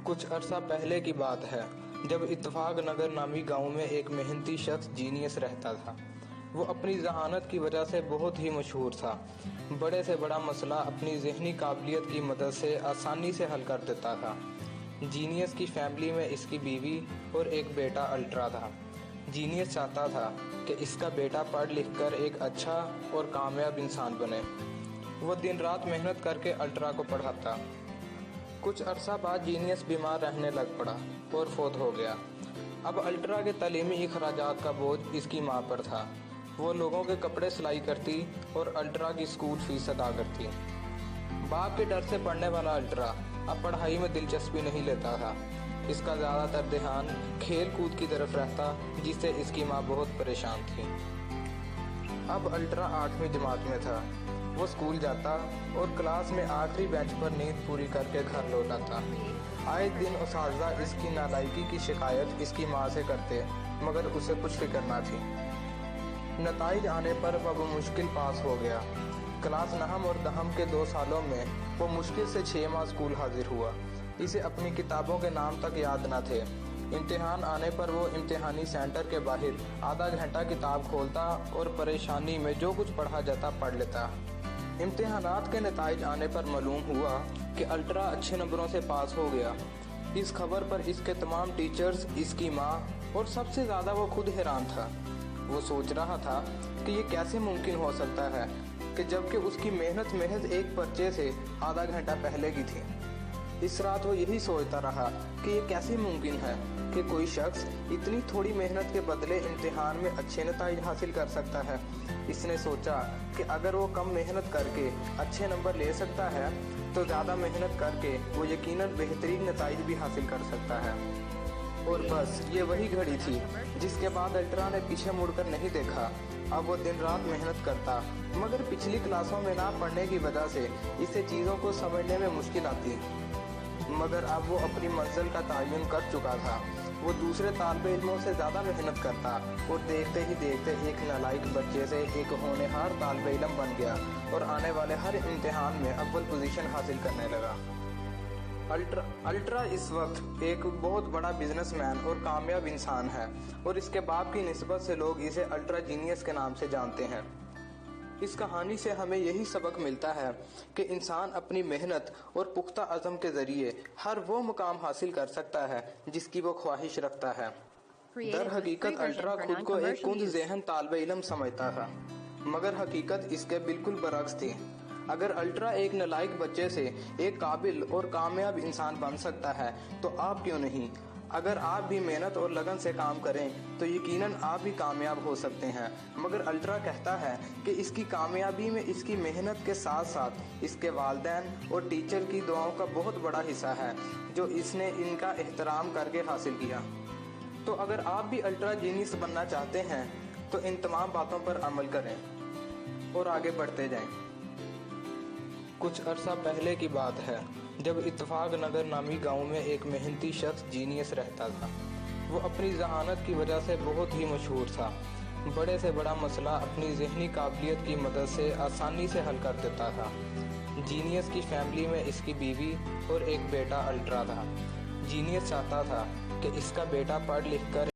कुछ अरसा पहले की बात है जब इत्तेफाक नगर नामी गांव में एक मेहनती शख्स जीनियस रहता था। वो अपनी ज़हानत की वजह से बहुत ही मशहूर था। बड़े से बड़ा मसला अपनी ज़हनी काबिलियत की मदद से आसानी से हल कर देता था। जीनियस की फैमिली में इसकी बीवी और एक बेटा अल्ट्रा था। जीनियस चाहता था कि इसका बेटा पढ़ लिख कर एक अच्छा और कामयाब इंसान बने। वो दिन रात मेहनत करके अल्ट्रा को पढ़ाता। कुछ अरसा बाद जीनियस बीमार रहने लग पड़ा और फौत हो गया। अब अल्ट्रा के तालीमी अखराजात का बोझ इसकी माँ पर था। वो लोगों के कपड़े सिलाई करती और अल्ट्रा की स्कूल फीस अदा करती। बाप के डर से पढ़ने वाला अल्ट्रा अब पढ़ाई में दिलचस्पी नहीं लेता था। इसका ज़्यादातर ध्यान खेल कूद की तरफ रहता, जिससे इसकी माँ बहुत परेशान थी। अब अल्ट्रा 8वीं जमात में था। वो स्कूल जाता और क्लास में आखिरी बेंच पर नींद पूरी करके घर लौट आता। आए दिन उस्ताज़ा इसकी नालायकी की शिकायत इसकी माँ से करते, मगर उसे कुछ फिक्र ना थी। नताइज आने पर वह मुश्किल पास हो गया। क्लास नहम और दहम के 2 सालों में वो मुश्किल से 6 माह स्कूल हाजिर हुआ। इसे अपनी किताबों के नाम तक याद न थे। इम्तिहान आने पर वो इम्तिहानी सेंटर के बाहर आधा घंटा किताब खोलता और परेशानी में जो कुछ पढ़ा जाता पढ़ लेता। इम्तिहानात के नताइज आने पर मालूम हुआ कि अल्ट्रा अच्छे नंबरों से पास हो गया। इस खबर पर इसके तमाम टीचर्स, इसकी माँ और सबसे ज़्यादा वो खुद हैरान था। वो सोच रहा था कि ये कैसे मुमकिन हो सकता है कि जबकि उसकी मेहनत महज एक पर्चे से आधा घंटा पहले की थी। इस रात वो यही सोचता रहा कि ये कैसे मुमकिन है कि कोई शख्स इतनी थोड़ी मेहनत के बदले इम्तिहान में अच्छे नताइज हासिल कर सकता है। इसने सोचा कि अगर वो कम मेहनत करके अच्छे नंबर ले सकता है तो ज़्यादा मेहनत करके वो यकीनन बेहतरीन नताइज भी हासिल कर सकता है। और बस ये वही घड़ी थी जिसके बाद अल्ट्रा ने पीछे मुड़कर नहीं देखा। अब वो दिन रात मेहनत करता, मगर पिछली क्लासों में ना पढ़ने की वजह से इसे चीज़ों को समझने में मुश्किल आती। मगर अब वो अपनी मंजिल का तयन कर चुका था। वो दूसरे तालिब इल्मों से ज़्यादा मेहनत करता और देखते ही देखते एक नालायक बच्चे से एक होनहार तालिब इल्म बन गया और आने वाले हर इम्तिहान में अव्वल पोजीशन हासिल करने लगा। अल्ट्रा इस वक्त एक बहुत बड़ा बिजनेसमैन और कामयाब इंसान है और इसके बाप की निस्बत से लोग इसे अल्ट्रा जीनियस के नाम से जानते हैं। इस कहानी से हमें यही सबक मिलता है कि इंसान अपनी मेहनत और पुख्ता अज़म के ज़रिए हर वो मुकाम हासिल कर सकता है जिसकी वो ख्वाहिश रखता है। दर हकीकत अल्ट्रा खुद को एक कुंद ज़हन तालिब इल्म समझता था, मगर हकीकत इसके बिल्कुल बरअक्स थी। अगर अल्ट्रा एक नालायक बच्चे से एक काबिल और कामयाब इंसान बन सकता है तो आप क्यों नहीं? अगर आप भी मेहनत और लगन से काम करें तो यकीनन आप भी कामयाब हो सकते हैं। मगर अल्ट्रा कहता है कि इसकी कामयाबी में इसकी मेहनत के साथ साथ इसके वालिदैन और टीचर की दुआओं का बहुत बड़ा हिस्सा है, जो इसने इनका एहतराम करके हासिल किया। तो अगर आप भी अल्ट्रा जीनियस बनना चाहते हैं तो इन तमाम बातों पर अमल करें और आगे बढ़ते जाएं। कुछ अरसा पहले की बात है जब इत्तेफाक नगर नामी गांव में एक मेहनती शख्स जीनियस रहता था। वो अपनी ज़हानत की वजह से बहुत ही मशहूर था। बड़े से बड़ा मसला अपनी ज़हनी काबिलियत की मदद से आसानी से हल कर देता था। जीनियस की फैमिली में इसकी बीवी और एक बेटा अल्ट्रा था। जीनियस चाहता था कि इसका बेटा पढ़ लिख कर